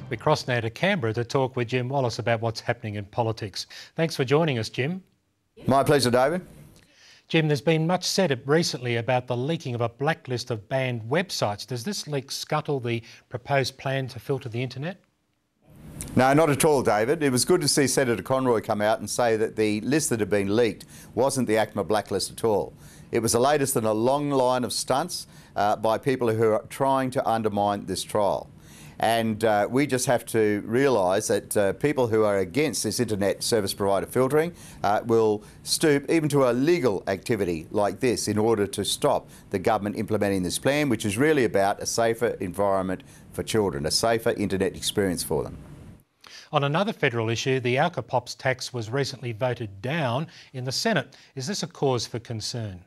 We cross now to Canberra to talk with Jim Wallace about what's happening in politics. Thanks for joining us, Jim. My pleasure, David. Jim, there's been much said recently about the leaking of a blacklist of banned websites. Does this leak scuttle the proposed plan to filter the internet? No, not at all, David. It was good to see Senator Conroy come out and say that the list that had been leaked wasn't the ACMA blacklist at all. It was the latest in a long line of stunts by people who are trying to undermine this trial. And we just have to realise that people who are against this internet service provider filtering will stoop even to a legal activity like this in order to stop the government implementing this plan, which is really about a safer environment for children, a safer internet experience for them. On another federal issue, the alcopops tax was recently voted down in the Senate. Is this a cause for concern?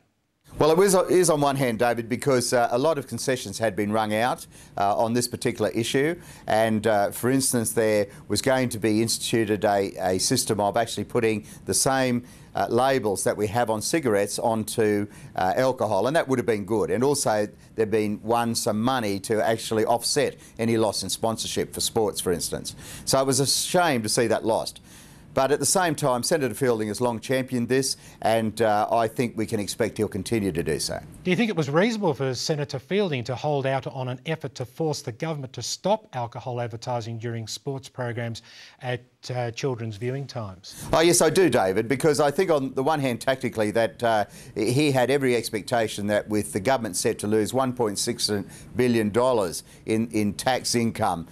Well, it is on one hand, David, because a lot of concessions had been wrung out on this particular issue. And, for instance, there was going to be instituted a system of actually putting the same labels that we have on cigarettes onto alcohol, and that would have been good. And also there'd been some money to actually offset any loss in sponsorship for sports, for instance. So it was a shame to see that lost. But at the same time, Senator Fielding has long championed this, and I think we can expect he'll continue to do so. Do you think it was reasonable for Senator Fielding to hold out on an effort to force the government to stop alcohol advertising during sports programs at children's viewing times? Oh yes, I do, David, because I think on the one hand, tactically, that he had every expectation that with the government set to lose $1.6 billion in tax income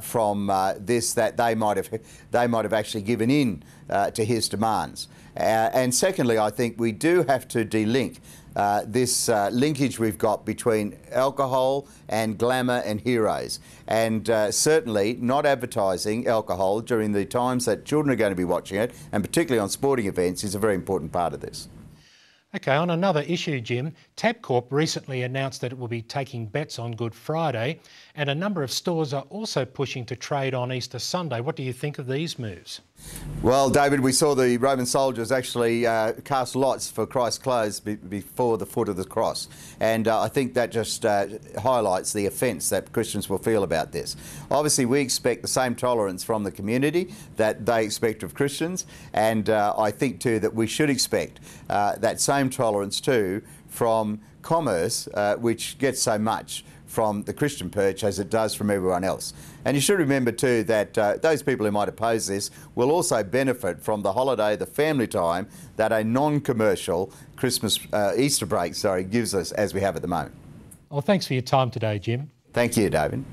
from this, that they might have actually given in to his demands. And secondly, I think we do have to delink this linkage we've got between alcohol and glamour and heroes, and certainly not advertising alcohol during the times that children are going to be watching it, and particularly on sporting events, is a very important part of this. OK, on another issue, Jim, Tabcorp recently announced that it will be taking bets on Good Friday, and a number of stores are also pushing to trade on Easter Sunday. What do you think of these moves? Well, David, we saw the Roman soldiers actually cast lots for Christ's clothes before the foot of the cross. And I think that just highlights the offence that Christians will feel about this. Obviously, we expect the same tolerance from the community that they expect of Christians. And I think, too, that we should expect that same tolerance, too, from commerce, which gets so much from the Christian perch as it does from everyone else. And you should remember too that those people who might oppose this will also benefit from the holiday, the family time that a non-commercial Easter break gives us, as we have at the moment. Well, thanks for your time today, Jim. Thank you, David.